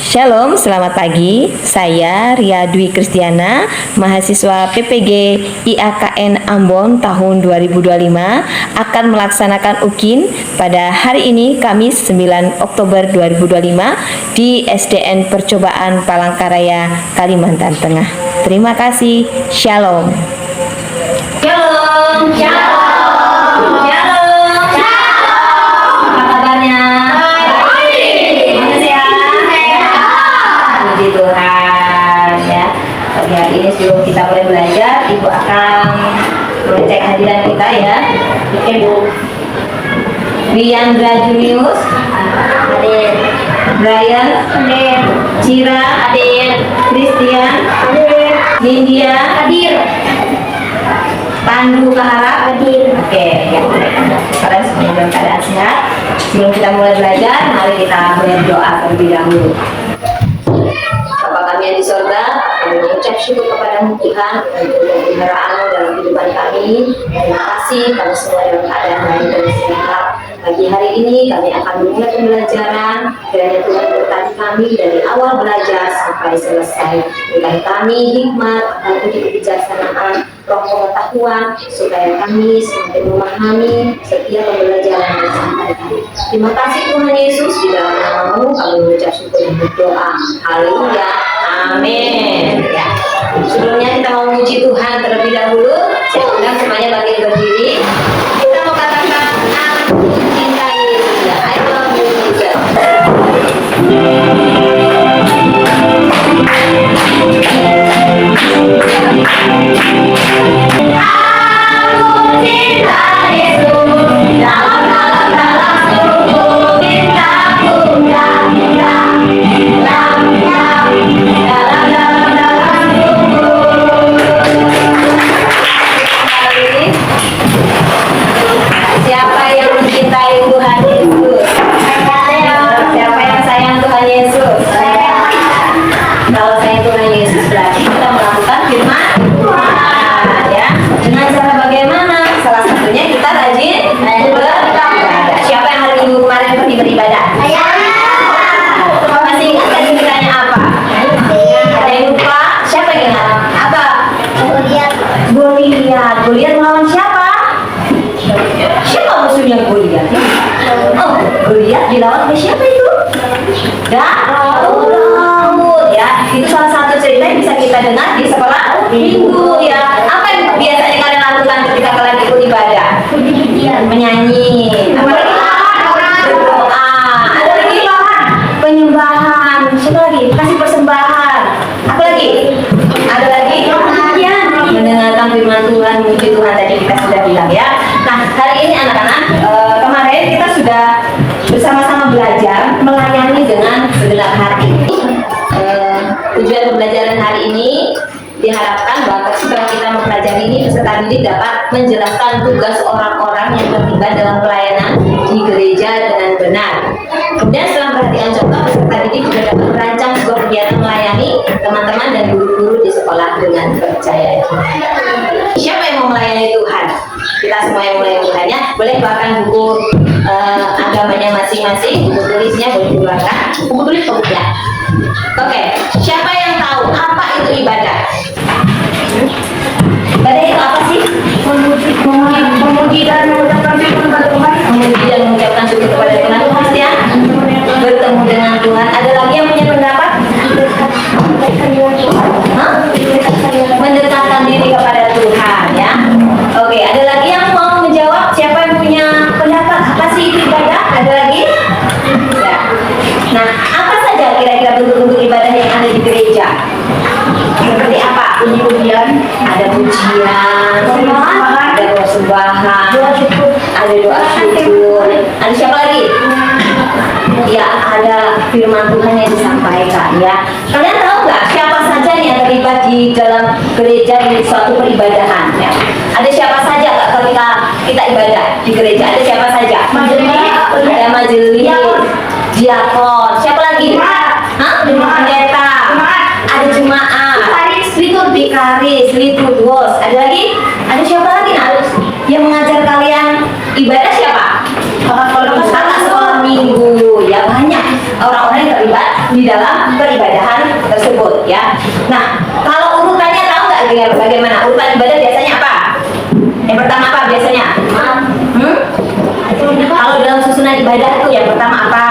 Shalom, selamat pagi. Saya Ria Dwi Kristiana, mahasiswa PPG IAKN Ambon tahun 2025 akan melaksanakan UKIN pada hari ini Kamis 9 Oktober 2025 di SDN Percobaan Palangkaraya, Kalimantan Tengah. Terima kasih. Shalom. Shalom. Shalom. Shalom. Shalom. Apa kabarnya? Puji Tuhan ya. Pagi hari ini sebelum kita mulai belajar, Ibu akan mengecek hadiran kita ya. Oke Bu. Wiandra Julius hadir. Brian hadir. Cira hadir. Christian hadir. India hadir. Pandu Kaharap hadir. Oke, ya. Kalian semuanya dalam keadaan sehat. Sebelum kita mulai belajar, mari kita berdoa terlebih dahulu. Bapa kami yang di sorga, kami mengucap syukur kepadamu Tuhan untuk pemeliharaan-Mu dalam kehidupan kami. Terima kasih kami semua dalam keadaan baik dan sehat. Pagi hari ini kami akan memulai pembelajaran. Kiranya Tuhan berkati kami dari awal belajar sampai selesai. Berikan kami hikmat, akan budi kebijaksanaan, roh pengetahuan, supaya kami semakin memahami setiap pembelajaran yang disampaikan. Terima kasih Tuhan Yesus, di dalam nama-Mu kami mengucap syukur dan berdoa. Haleluya. Amin. Ya. Sebelumnya kita mau memuji Tuhan terlebih dahulu. Saya undang semuanya bangkit berdiri. Kita mau katakan aku cinta Yesus. Ya, I love you Jesus. Siapa yang mencintai Tuhan Yesus? Siapa yang sayang Tuhan Yesus? Kalau sayang Tuhan Yesus berarti kita melakukan firman Tuhan, ya. Dengan cara bagaimana? Salah satunya kita rajin beribadah. Siapa yang hari Minggu kemarin pergi beribadah? Masih ingat tadi ditanya apa? Ada yang lupa? Siapa yang ingat? Apa? Goliat. Goliat melawan siapa? Siapa musuhnya Goliat? Oh, Goliat dilawan oleh siapa itu? Daud, ya. Itu salah satu cerita yang bisa kita dengar di sekolah minggu, ya. Apa yang biasanya kalian lakukan ketika kalian ikut ibadah? Menyanyi. Apa lagi? Berdoa. Ada lagi? Penyembahan. Siapa lagi? Kasih persembahan. Apa lagi? Ada lagi? Mendengarkan firman Tuhan, memuji Tuhan, tadi kita sudah bilang, ya. Nah, hari ini anak-anak, kemarin kita sudah bersama-sama belajar melayani dengan segenap hati. Tujuan pembelajaran hari ini diharapkan bahwa setelah kita mempelajari ini, peserta didik dapat menjelaskan tugas orang-orang yang terlibat dalam pelayanan di gereja dengan benar. Kemudian setelah perhatian contoh, peserta didik juga dapat merancang sebuah kegiatan melayani teman-teman dan guru-guru di sekolah dengan percaya. Siapa yang mau melayani Tuhan? Kita semua yang melayani Tuhannya. Boleh bahkan buku agamanya masing-masing, buku tulisnya boleh dikeluarkan. Buku tulis ya. Oke, siapa yang tahu apa itu ibadah? Ibadah itu apa sih? Memuji dan mengucapkan syukur kepada Tuhan. Memuji dan mengucapkan syukur kepada Tuhan. Kristian bertemu dengan Tuhan. Ada lagi yang punya pendapat? Mendekatkan diri kepada Tuhan, ya. Oke, ada lagi yang mau menjawab? Siapa yang punya pendapat? Apa sih itu ibadah? Ada lagi? Ya. Nah, apa saja kira-kira bentuk-bentuk ibadah yang ada di gereja? Seperti apa? Pujian, ada pujian, ada persembahan, ada doa syukur, ada siapa lagi? Ya, ada firman Tuhan yang disampaikan, ya. Kalian tahu nggak siapa saja yang terlibat di dalam gereja di suatu peribadahan, ya? Ada siapa saja nggak ketika kita ibadah di gereja? Ada siapa saja? Ada majelis, diakon, siapa lagi? Pendeta, ada jemaat, vikaris, liturgos, ada lagi? Ada siapa lagi? Nah, yang mengajar kalian ibadah siapa? Kakak sekolah minggu, ya banyak orang-orang yang terlibat di dalam peribadahan tersebut ya. Nah, kalau urutannya tahu nggak bagaimana? Urutan ibadah biasanya apa? Yang pertama apa biasanya? Kalau dalam susunan ibadah itu yang pertama apa?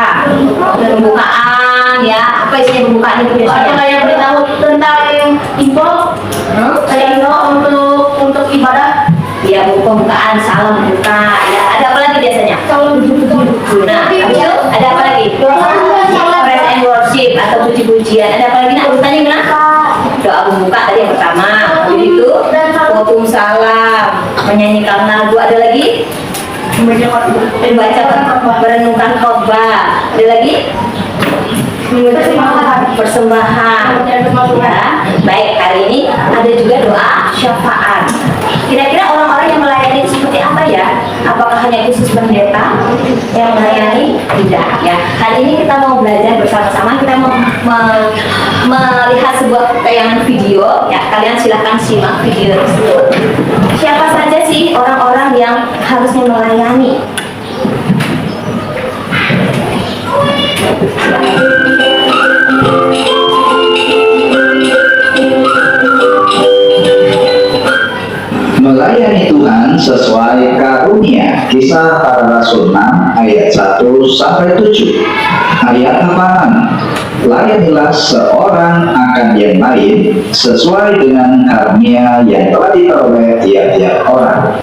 Pembukaan ya. Apa isinya pembukaan itu biasanya? Ada yang beritahu tentang info, kayak info untuk ibadah. Ya, pembukaan, salam buka. Ya, ada apa lagi biasanya? Nah, habis itu ada apa lagi? Praise and worship atau puji-pujian. Ada apa lagi? Nah, urutannya gimana? Doa pembuka tadi yang pertama. Habis itu Waalaikumsalam, menyanyikan lagu. Ada lagi? Membaca merenungkan khotbah. Ada lagi? Persembahan. Ya. Baik, hari ini ada juga doa syafaat. Kira-kira orang-orang yang melayani itu seperti apa ya? Apakah hanya khusus pendeta yang melayani? Tidak ya. Hari ini kita mau belajar bersama-sama. Kita mau melihat sebuah tayangan video ya. Kalian silahkan simak video tersebut. Siapa saja sih orang-orang yang harusnya melayani? Melayani Tuhan sesuai karunia. Kisah Para Rasul 6 ayat 1 sampai 7. Ayat apaan? Layanilah seorang akan yang lain sesuai dengan karunia yang telah diperoleh tiap-tiap orang.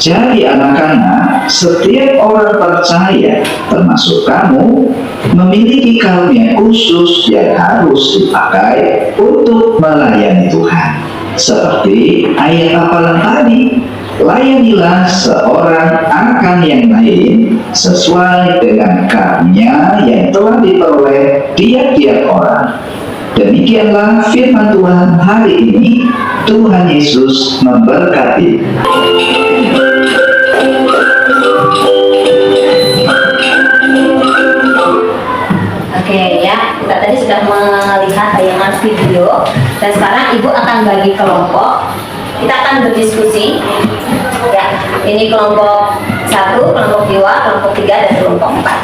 Jadi anak-anak, setiap orang percaya, termasuk kamu, memiliki karunia khusus yang harus dipakai untuk melayani Tuhan. Seperti ayat hafalan tadi, layanilah seorang akan yang lain sesuai dengan karunia yang telah diperoleh tiap-tiap orang. Demikianlah firman Tuhan hari ini. Tuhan Yesus memberkati. Oke ya, kita tadi sudah melihat tayangan video dan sekarang ibu akan bagi kelompok. Kita akan berdiskusi. Ya, ini kelompok 1, kelompok 2, kelompok 3 dan kelompok 4.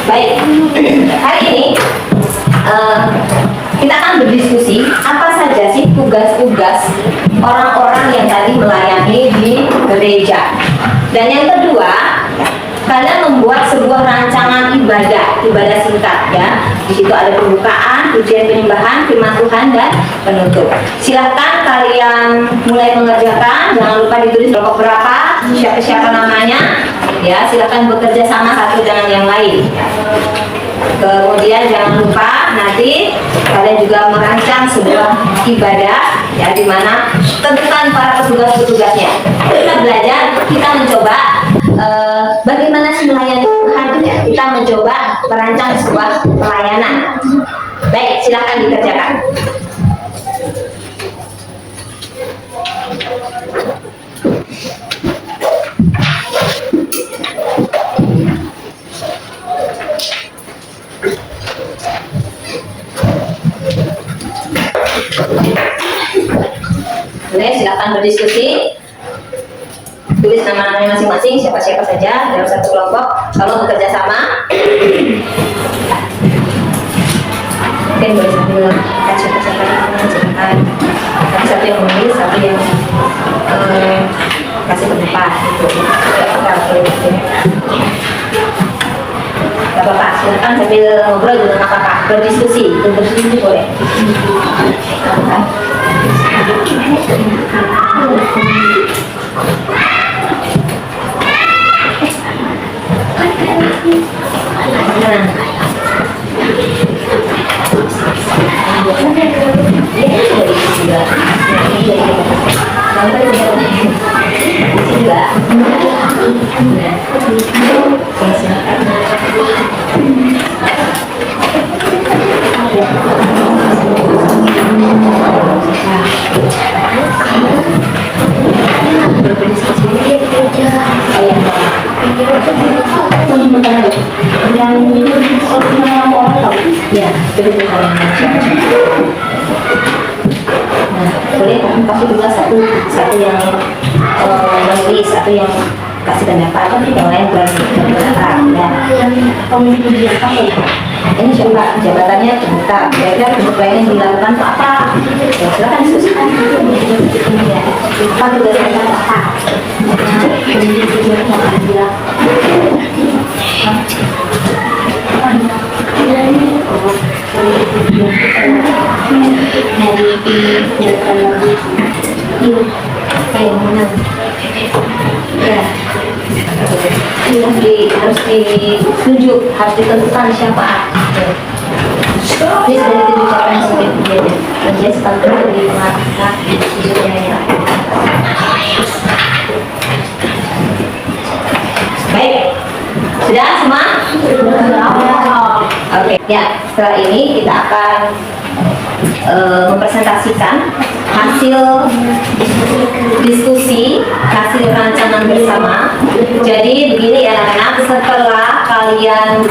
Baik, hari ini kita akan berdiskusi apa saja sih tugas-tugas orang-orang yang tadi melayani di gereja. Dan yang kedua, kalian membuat sebuah rancangan ibadah singkat ya. Di situ ada pembukaan, pujian penyembahan, firman Tuhan dan penutup. Silahkan kalian mulai mengerjakan. Jangan lupa ditulis kelompok berapa, siapa namanya. Ya, silahkan bekerja sama satu dengan yang lain. Kemudian jangan lupa nanti kalian juga merancang sebuah ibadah ya, di mana tentukan para petugas-petugasnya. Kita belajar, kita mencoba bagaimana sih melayani Tuhan ya. Kita mencoba merancang sebuah pelayanan. Baik, silakan dikerjakan. Boleh, silakan berdiskusi. Tulis nama-namanya masing-masing, siapa-siapa saja dalam satu kelompok. Kalau bekerja sama, mungkin boleh sambil siapa-siapa namanya, silakan. Tapi satu yang menulis, satu yang kasih tempat. Gak apa-apa, silakan sambil ngobrol juga gak apa-apa. Berdiskusi boleh. Ya, betul kalian. Nah, boleh kasih juga satu yang menulis, satu yang kasih pendapat, yang lain berpendapat. Ya. Ini coba jabatannya terbuka. Kira-kira bentuk lain yang dilakukan itu apa? Ya, silakan diskusikan. Ya. Apa tugasnya apa? Harus ditunjuk, harus ditentukan siapa. Ini sudah ditunjukkan sebagai pembeda. Menjadi standar di mata siswanya. Baik, sudah semua? Oke, ya setelah ini kita akan mempresentasikan hasil diskusi, hasil rancangan bersama. Jadi begini ya anak-anak, setelah kalian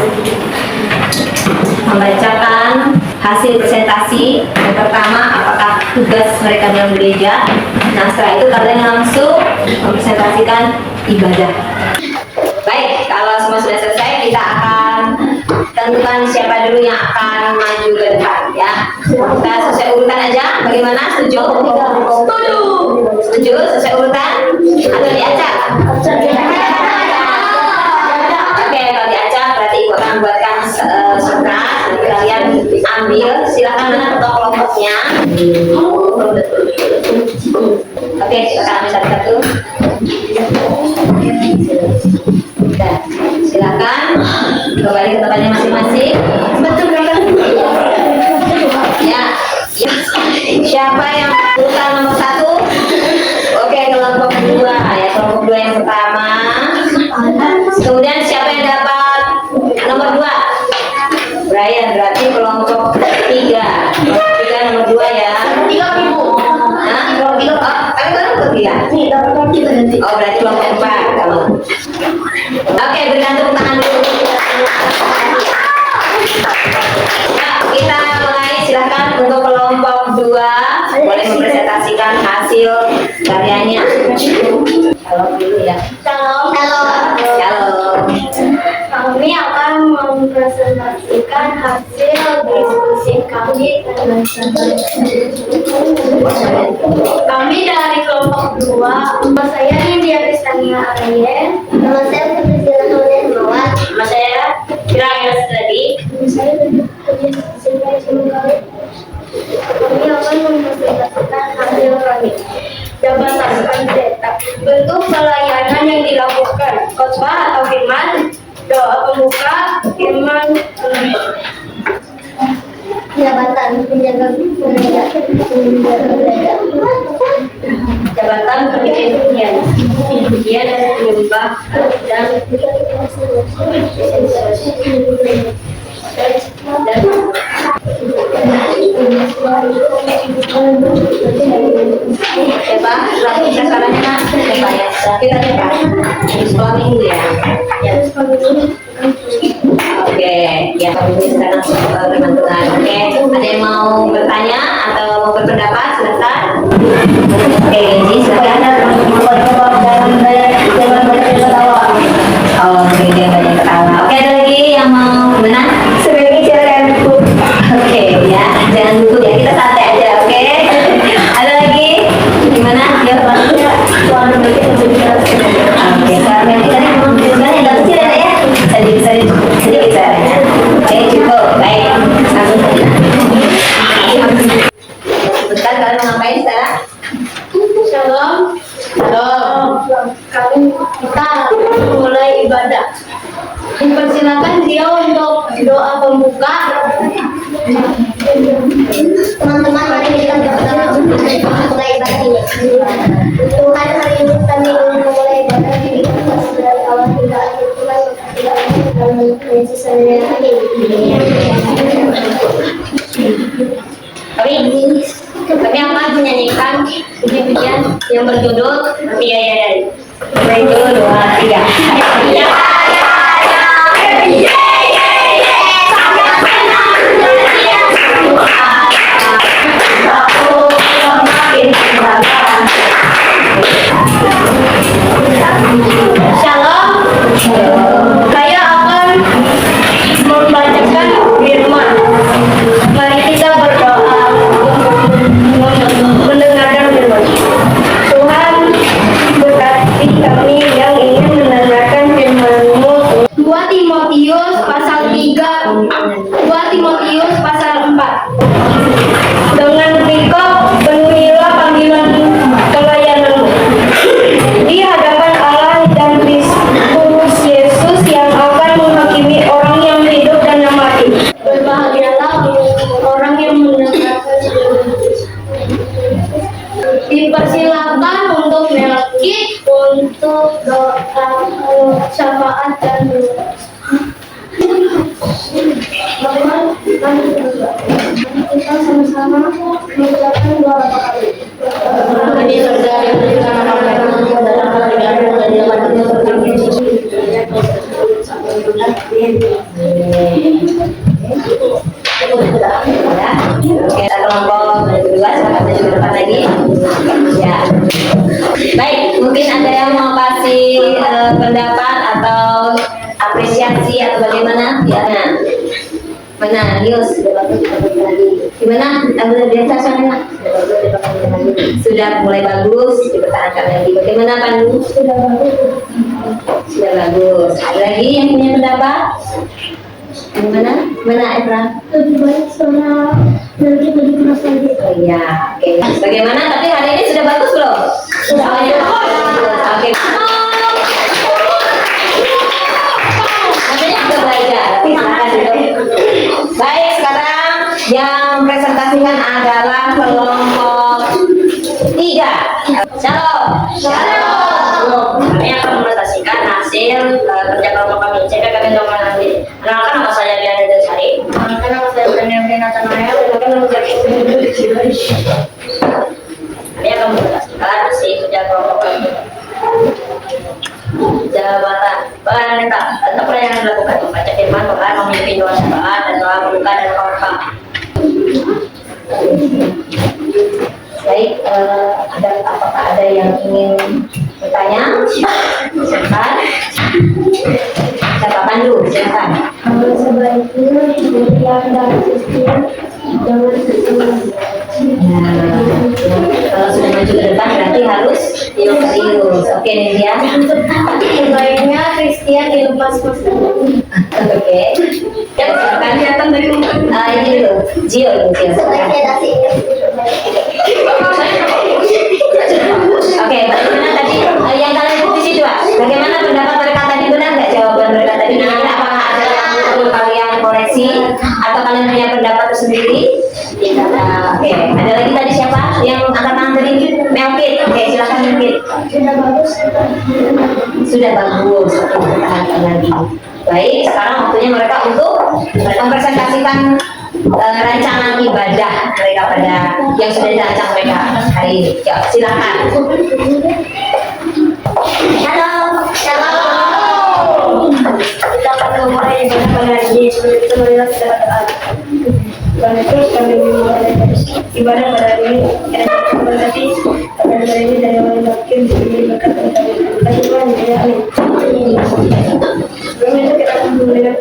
membacakan hasil presentasi yang pertama, apakah tugas mereka dalam gereja. Nah setelah itu kalian langsung mempresentasikan ibadah. Baik, kalau semua sudah selesai, kita akan tentukan siapa dulu yang akan maju ke depan ya. Kita sesuai urutan aja. Bagaimana? Setuju? Setuju. Setuju? Sesuai urutan atau diacak? Oke, kalau diacak berarti ibu akan buatkan surat. Nanti kalian ambil. Silakan mana ketua kelompoknya. Oke, silakan ambil satu-satu. Nah, silakan kembali ke tempatnya masing-masing. Betul kan? Ya. Siapa yang urutan nomor 1? Oke, kelompok 2 ya, kelompok 2 yang pertama. Kemudian siapa yang dapat nomor 2? Brian, berarti kelompok 3. Kelompok 3 nomor 2 ya. Nah, kelompok 3. Oh, kalian kelompok 3? Oh, berarti kelompok 4 kamu. Oke, berikan tepuk tangan dulu. Ya, kita mulai. Silakan untuk kelompok 2 boleh mempresentasikan hasil karyanya. Halo dulu ya. Shalom. Halo. Kami akan mempresentasikan hasil diskusi kami dengan kami dari kelompok 2. Nama saya Nindya Kristania Arayen. Nama saya Putri Silahaulia Himawat. Nama saya Kira Stadi. Kami akan mempresentasikan hasil kami. Jabatan pendeta, bentuk pelayanan yang dilakukan, khotbah atau firman, doa pembuka, firman, jabatan penjaga gereja, Jabatan pendidikan, pendidikan dan penyembah dan Pak, berarti sasarannya Mas, Pak ya. Kita coba sekolah minggu ya. Oke, ya kami sekarang teman-teman. Oke, ada yang mau bertanya atau mau berpendapat? Silakan. Oke, Genji, silakan. Oh, dia banyak ketawa. Oke, ada lagi yang mau gimana? sebagai silakan. Oke, ya, jangan gugup ya, kita santai aja, oke? Ada lagi? Gimana? Ya, maksudnya soal berarti oke, sekarang yang kita memang sebenarnya nggak kecil ya, sedikit caranya. Oke, cukup, baik. Satu saja. Bentar, kalian mau ngapain sekarang? Shalom. Kita mulai ibadah. Dipersilakan dia untuk doa pembuka. Teman-teman, mari kita bersama mulai ibadah ini. Tuhan, hari ini kami memulai ibadah ini dari awal hingga akhir Tuhan, dalam Yesus Amin. Kami akan menyanyikan puji-pujian yang berjudul Biaya Dari. Berjudul 2, 3. pendapat atau apresiasi atau bagaimana? Ya, nah. Mana, Yus? Gimana? Anggota biasa soalnya? Sudah mulai bagus, dipertahankan lagi. Bagaimana Pandu? Sudah bagus. Sudah bagus. Ada lagi yang punya pendapat? Gimana? Mana Efra? Lebih baik soalnya nanti lebih keras lagi. Oh iya, oke. Bagaimana? Tapi hari ini sudah bagus belum? Sudah. Oke. Namanya juga belajar. Oke, silakan dulu. Baik, sekarang yang presentasikan adalah kelompok 3. Shalom. Shalom. Kami akan mempresentasikan hasil kerja kelompok kami. Cek kami nomor nanti. Kenalkan nama saya Diana Desari. Karena saya benar-benar Nathanael, Kenalkan nama saya Kami akan mempresentasikan hasil kerja kelompok kami. Jabatan pemerintah tentang apa yang dilakukan membaca firman Tuhan, memimpin doa syafaat dan doa berbuka dan korban. Baik, apakah ada yang ingin bertanya? Silakan. Siapa Pandu? Silakan. sebaiknya yang dari Kristen jangan sesungguhnya. Kalau sudah maju ke depan berarti harus serius. Oke, Nindia. Sebaiknya Kristen dilepas masker. Oke. Yang silakan datang dari ini dulu. Gio itu Gio. Sebaiknya dasi. Oke, bagaimana tadi yang kalian posisi dua? Bagaimana pendapat mereka tadi, benar nggak jawaban mereka tadi? Apakah ada yang perlu kalian koreksi atau kalian punya pendapat tersendiri? Oke, ada lagi tadi siapa yang angkat tangan tadi? Melkit. Oke, silakan Melkit. Sudah bagus. Sudah bagus. Oke, kita tahankan lagi. Baik, sekarang waktunya mereka untuk mempresentasikan rancangan ibadah mereka pada yang sudah dirancang mereka hari ini. Ya, silakan. Shalom. Shalom. Kita akan memulai ibadah pada hari ini seperti kita melihat secara taat. Karena itu kami memulai ibadah pada hari ini. Berarti pada hari ini dari awal makin diberi berkat kami. Kasih Tuhan ya. Amin. Sebelum itu kita akan memulai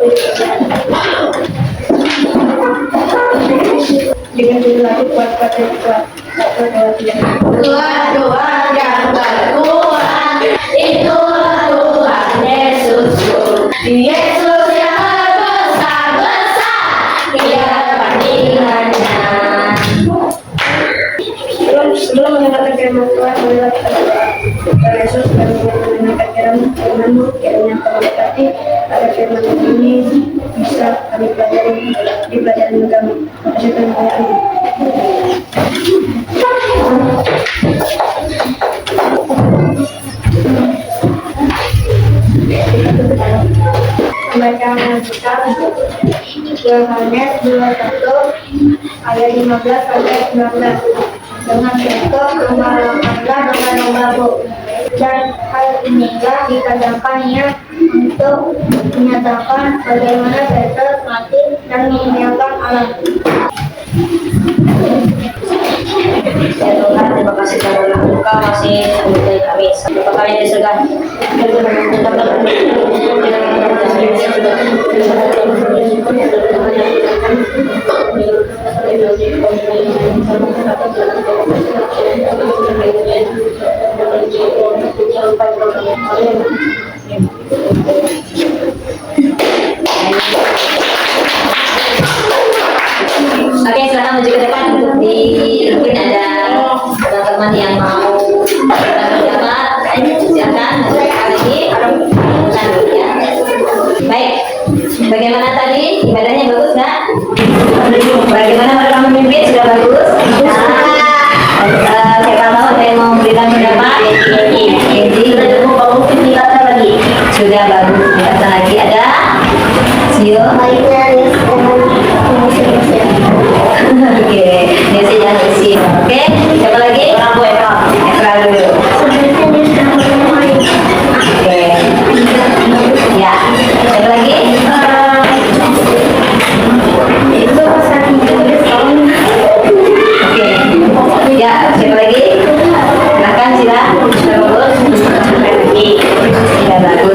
dengan judul lagu kuat-kuat dan kuat. Doa yang berkurang itulah Tuhan Yesusku. Yesus yang besar-besar, tiada bandingannya. Sebelum mendengarkan firman Tuhan, marilah kita berdoa. Tuhan Yesus, kami mendengarkan firman-Mu, kiranya Kau berkati agar firman ini bisa kami pelajari di pelajaran kami. Terima kasih Tuhan, amin. Bacaan kita Yohanes 21 ayat 15 sampai 19. Dengan itu kembalilah domba-dombaku, dan hal inilah dikatakannya untuk menyatakan bagaimana Petrus mati dan memuliakan Allah. Ya Tuhan, terima kasih karena Engkau masih menyertai kami. Sampai kami di surga. Oke, silakan maju ke depan untuk mungkin ada teman-teman yang mau berpendapat. Silakan lagi. Ya. Baik, bagaimana tadi ibadahnya, bagus nggak? Bagaimana mereka memimpin, sudah bagus? Siapa tahu ada yang mau memberikan pendapat? Jadi lagi sudah bagus. Kita lagi ada Sio. Oke, Desi dan Desi. Oke, siapa lagi? Orang Efra dulu. Oke. Ya, siapa lagi? Oke. Ya, siapa lagi? Silakan sila. Sudah bagus. Lagi. Sudah bagus.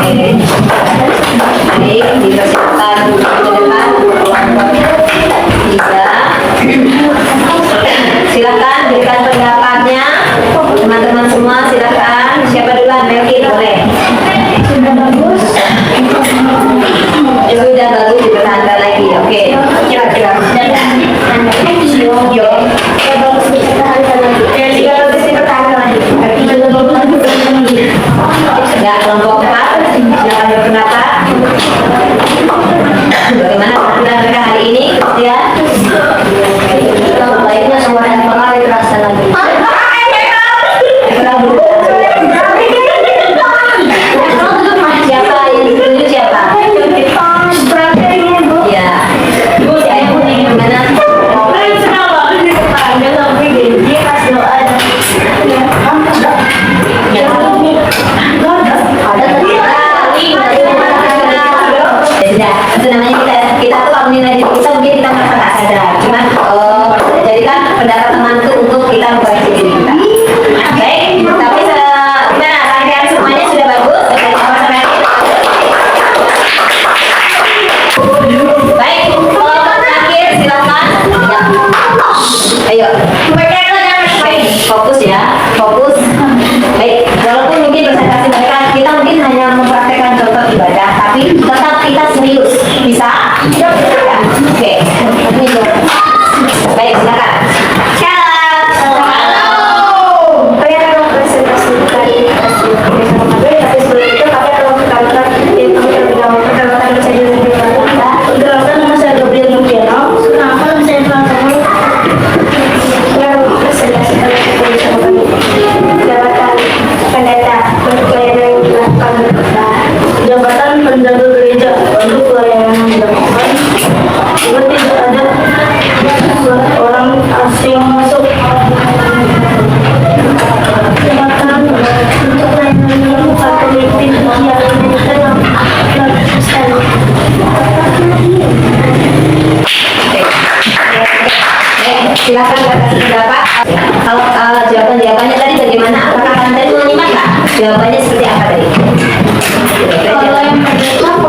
Baik, dipersilakan duduk ke depan. Bisa. Silakan berikan pendapatnya. Teman-teman semua silakan. Siapa duluan? Melki, boleh. Sudah bagus. Sudah bagus, dipertahankan lagi. Oke. Kira-kira. Yo. Sudah bagus dipertahankan lagi. Jika bagus dipertahankan lagi. Ya, kelompok 4. Silakan berpendapat. Bagaimana penampilan mereka hari ini? Ya. Baiknya suara yang pengaruh terasa lagi. Siapa yang setuju siapa? Ya. Gimana? Ya, itu namanya kita tuh amunin aja kita mungkin kita merasa nggak sadar. Cuman jadikan pendapat teman itu untuk kita memperbaiki diri kita. Baik, tapi gimana? Kalian semuanya sudah bagus? Sudah sama-sama yakin? Baik, kelompok terakhir silakan. Ya. Ayo. Baik, fokus ya, fokus. Baik, walaupun mungkin presentasi mereka kita mungkin hanya mempraktekkan contoh ibadah, tapi tetap kita serius. Bisa? Ya. Oke. Ini dulu. Baik, silakan. Halo. Kalian presentasi kali ini tapi sebelum itu kalian kalau kita jabatan penjaga gereja untuk pelayanan yang dilakukan juga tidak ada orang asing masuk. Jabatan untuk pelayanan yang dilakukan pemimpin yang dalam Kristen. Silakan kasih pendapat. Kalau jawabannya tadi bagaimana? Apakah kalian tadi menyimak nggak? Jawabannya seperti apa tadi? Kalau yang pertama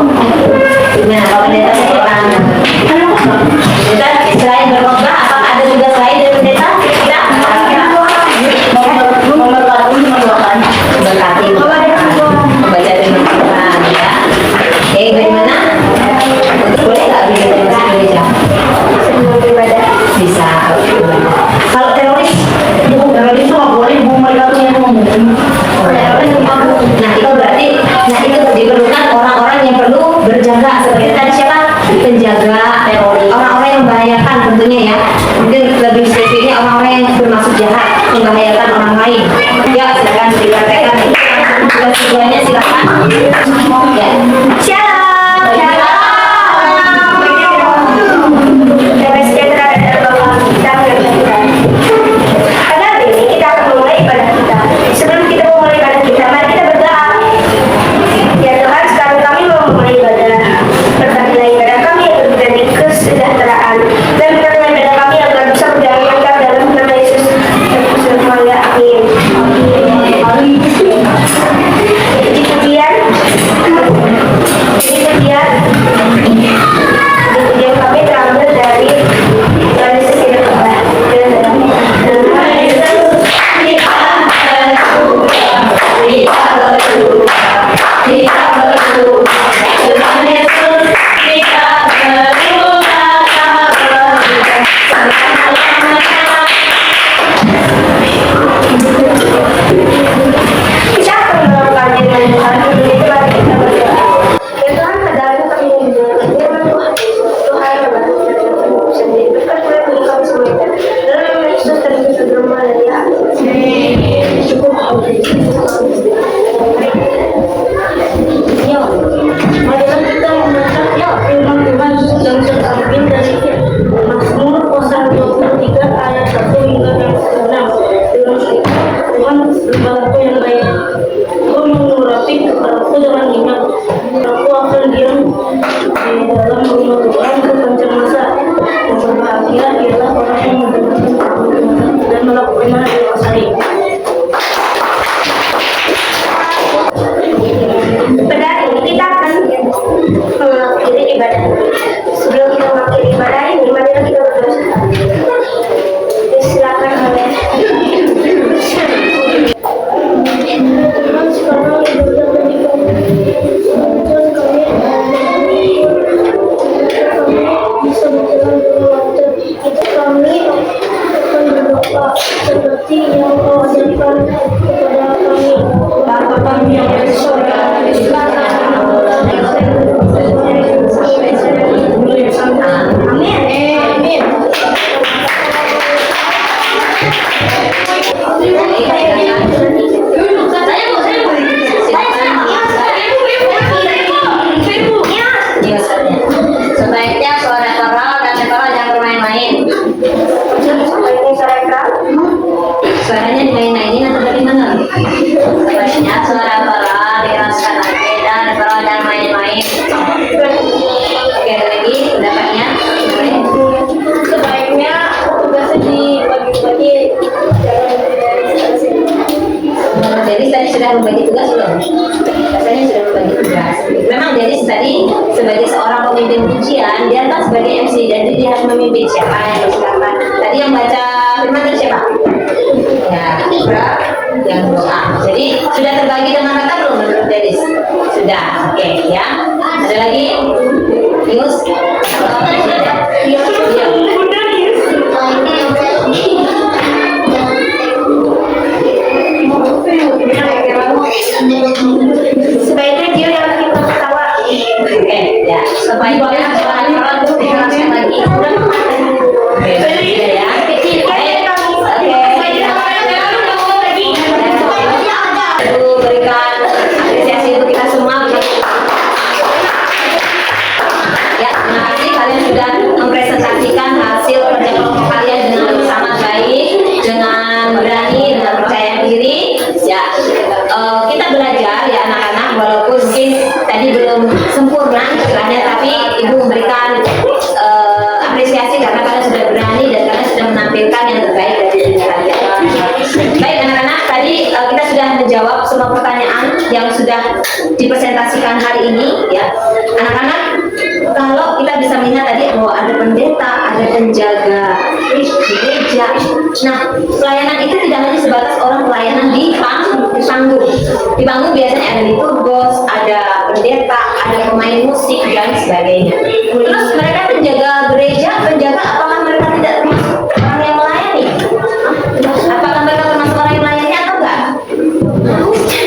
sebagai seorang pemimpin pujian, dia kan sebagai MC, jadi dia harus memimpin siapa yang bersilakan. Tadi yang baca firman itu siapa? Ya, yang doa. Jadi sudah terbagi dengan kata belum menurut Dennis? Sudah, oke ya. Ada lagi? Yus? Sebaiknya dia yang kita ketawa. Oke, ya. Sebaiknya orang itu dijelaskan lagi. Oke, ya. Berikan apresiasi untuk kita semua. Ya, terima kasih kalian sudah mempresentasikan hasil kerja kelompok kalian dengan sangat baik, dengan berani, dengan percaya diri. Ya, kita belajar ya anak-anak, walaupun mungkin tadi belum sempurna istilahnya, tapi ibu memberikan apresiasi karena kalian sudah berani dan kalian sudah menampilkan yang terbaik dari diri kalian. Baik anak-anak, tadi kita sudah menjawab semua pertanyaan yang sudah dipresentasikan hari ini ya. Anak-anak, kalau kita bisa melihat tadi bahwa ada pendeta, ada penjaga gereja. Nah, pelayanan itu tidak hanya sebatas orang pelayanan di panggung. Di panggung biasanya ada liturgos, ada pendeta, ada pemain musik dan sebagainya. Terus mereka penjaga gereja, penjaga apakah mereka tidak termasuk orang yang melayani? Apakah mereka termasuk orang yang melayani atau enggak?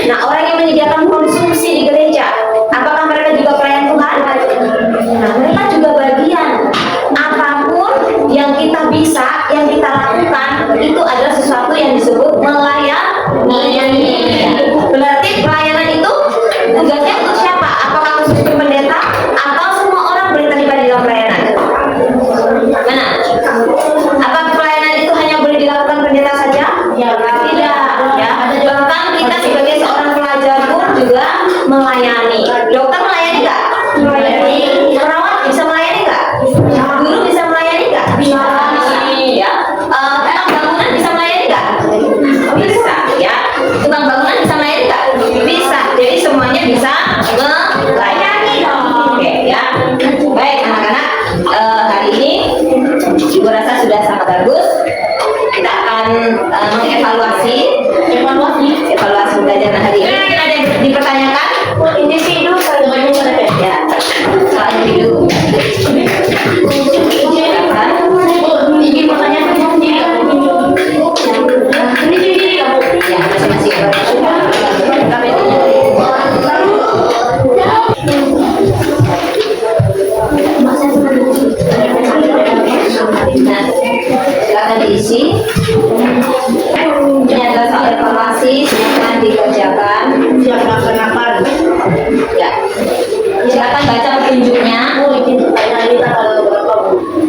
Nah, orang yang menyediakan konsumsi di gereja, apakah mereka juga pelayan Tuhan? Nah, mereka juga bagian. Apapun yang kita bisa, yang kita lakukan, itu adalah sesuatu yang disebut melayani. Berarti pelayanan itu tugasnya untuk siapa? Apakah khusus untuk pendeta atau semua orang boleh terlibat di dalam pelayanan? Mana? Apa pelayanan itu hanya boleh dilakukan pendeta saja? Ya, tidak. Ya, bahkan kita sebagai seorang pelajar pun juga melayani. Dokter melayani nggak? Melayani. Perawat bisa melayani nggak? Guru bisa melayani nggak? Bisa. Ya. Tukang bangunan bisa melayani nggak? Bisa. Ya. Tukang bangunan bisa melayani nggak? Bisa. Jadi semuanya bisa melayani. Oke, ya. Baik anak-anak, hari ini ibu rasa sudah sangat bagus. Kita akan mengevaluasi belajar hari ini. Mungkin ada yang dipertanyakan? Ini sih dulu ya. Soalnya dulu. Ini pertanyaan ya, masing-masing. Nah, silakan diisi. Ini adalah soal evaluasi, silakan dikerjakan. Silakan laksanakan. Ya, silakan baca petunjuknya.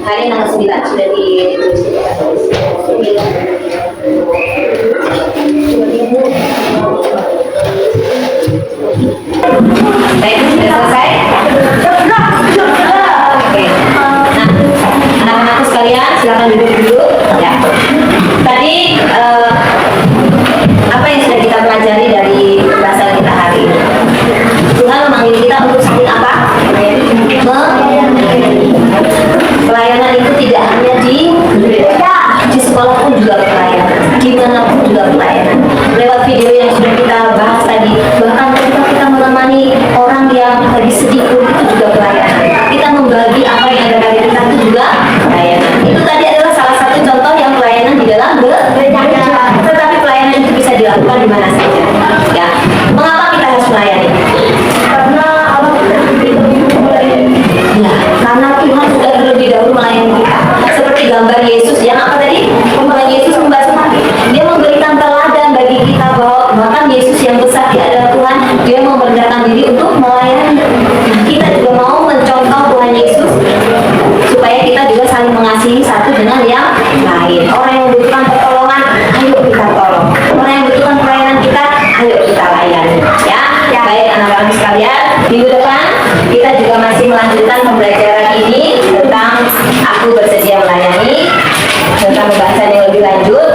Hari tanggal 9 sudah ditulis. Baik, sudah selesai. Oke. Nah, anak-anakku sekalian, silakan duduk dulu. Ya. Tadi apa yang sudah kita pelajari dari bahasa kita hari ini? Tuhan memanggil kita untuk saling apa? Pelayanan itu tidak hanya di sekolah pun juga pelayanan, dimanapun juga pelayanan. Lewat video yang sudah kita bahas tadi, bahkan ketika kita menemani orang yang lagi sedih pun itu juga pelayanan. Kita membagi apa yang ada dari kita itu juga pelayanan. Itu tadi adalah salah satu contoh yang pelayanan di dalam gereja. Tetapi pelayanan itu bisa dilakukan di mana saja. Ya, mengapa kita harus melayani? Karena Allah ya, karena Tuhan sudah terlebih dahulu melayani kita. Seperti gambar Yesus yang apa tadi? Pemahaman Yesus membahas apa? Dia memberikan teladan bagi kita bahwa bahkan Yesus yang besar di adalah Tuhan, dia mau merendahkan diri untuk melayani. Kita juga mau mencontoh Tuhan Yesus supaya kita juga saling mengasihi satu dengan yang lain. Orang yang membutuhkan pertolongan, ayo kita tolong. Orang yang membutuhkan pelayanan kita, ayo kita layani. Ya, baik anak-anak sekalian, minggu depan kita juga masih melanjutkan pembelajaran ini tentang aku bersedia melayani, tentang pembahasan yang lebih lanjut.